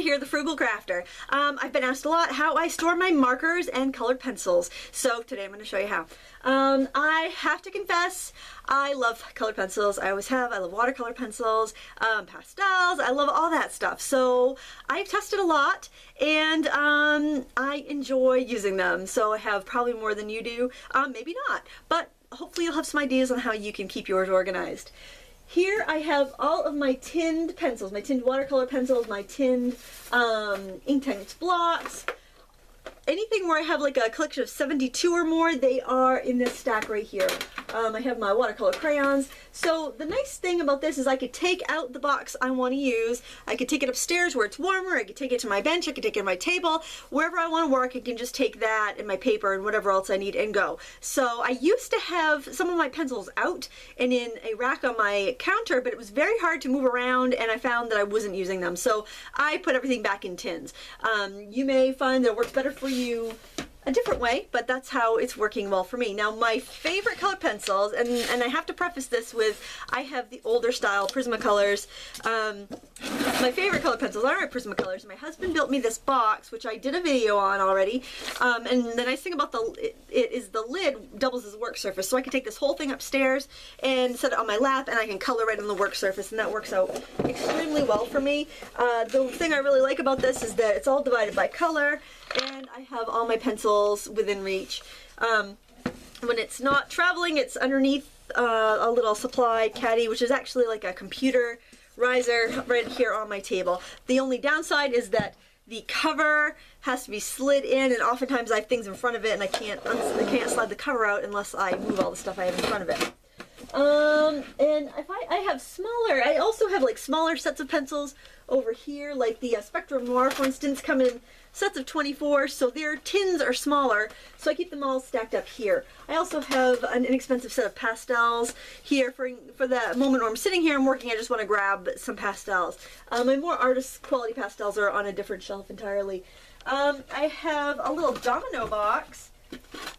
Lindsay here, the Frugal Crafter. I've been asked a lot how I store my markers and colored pencils, so today I'm going to show you how. I have to confess, I love colored pencils. I always have. I love watercolor pencils, pastels. I love all that stuff. So I've tested a lot, and I enjoy using them. So I have probably more than you do. Maybe not, but hopefully you'll have some ideas on how you can keep yours organized. Here I have all of my tinned pencils, my tinned watercolor pencils, my tinned Inktense blocks. Anything where I have like a collection of 72 or more, they are in this stack right here. I have my watercolor crayons. So the nice thing about this is I could take out the box I want to use. I could take it upstairs where it's warmer. I could take it to my bench. I could take it to my table. Wherever I want to work, I can just take that and my paper and whatever else I need and go. So I used to have some of my pencils out and in a rack on my counter, but it was very hard to move around, and I found that I wasn't using them. So I put everything back in tins. You may find that it works better for you a different way, but that's how it's working well for me. Now, my favorite color pencils, and I have to preface this with, I have the older style Prismacolors. My favorite color pencils are Prismacolors. My husband built me this box, which I did a video on already, and the nice thing about it is the lid doubles as a work surface, so I can take this whole thing upstairs and set it on my lap, and I can color right on the work surface, and that works out extremely well for me. The thing I really like about this is that it's all divided by color, and I have all my pencils within reach. When it's not traveling, it's underneath a little supply caddy, which is actually like a computer riser right here on my table. The only downside is that the cover has to be slid in, and oftentimes I have things in front of it and I can't slide the cover out unless I move all the stuff I have in front of it. And if I have smaller, I also have like smaller sets of pencils over here, like the Spectrum Noir, for instance, come in sets of 24, so their tins are smaller, so I keep them all stacked up here. I also have an inexpensive set of pastels here for the moment where I'm sitting here and working. I just want to grab some pastels. My more artist quality pastels are on a different shelf entirely. I have a little domino box.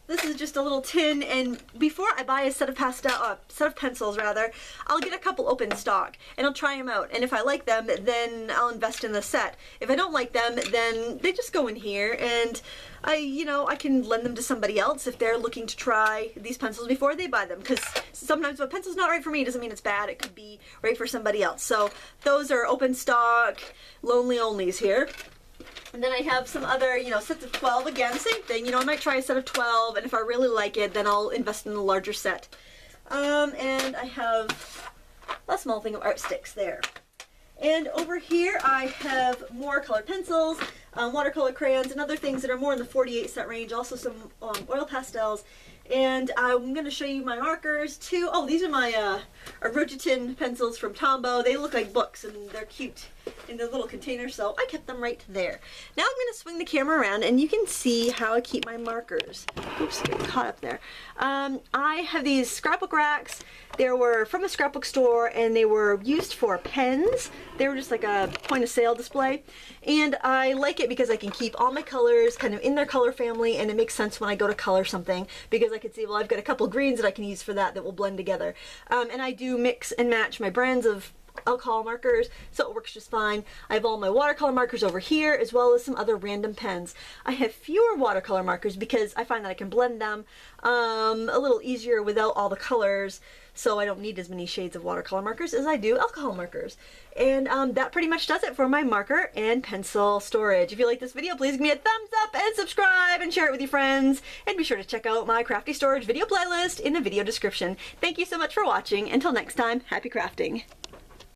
This is just a little tin, and before I buy a set of pencils rather, I'll get a couple open stock and I'll try them out, and if I like them, then I'll invest in the set. If I don't like them, then they just go in here, and I can lend them to somebody else if they're looking to try these pencils before they buy them, because sometimes if a pencil's not right for me, it doesn't mean it's bad. It could be right for somebody else. So those are open stock, lonely onlys here. And then I have some other, sets of 12. Again, same thing. I might try a set of 12, and if I really like it, then I'll invest in the larger set. And I have a small thing of art sticks there. And over here I have more colored pencils, watercolor crayons, and other things that are more in the 48 set range. Also some oil pastels. And I'm going to show you my markers too. Oh, these are my Rogetin pencils from Tombow. They look like books, and they're cute in the little container, so I kept them right there. Now I'm going to swing the camera around, and you can see how I keep my markers. Oops, get caught up there. I have these scrapbook racks. They were from a scrapbook store, and they were used for pens. They were just like a point of sale display, and I like it because I can keep all my colors kind of in their color family, and it makes sense when I go to color something, because I can see, well, I've got a couple greens that I can use for that will blend together. And I do mix and match my brands of alcohol markers, so it works just fine. I have all my watercolor markers over here, as well as some other random pens. I have fewer watercolor markers because I find that I can blend them a little easier without all the colors, so I don't need as many shades of watercolor markers as I do alcohol markers. And that pretty much does it for my marker and pencil storage. If you like this video, please give me a thumbs up and subscribe and share it with your friends. And be sure to check out my crafty storage video playlist in the video description. Thank you so much for watching. Until next time, happy crafting.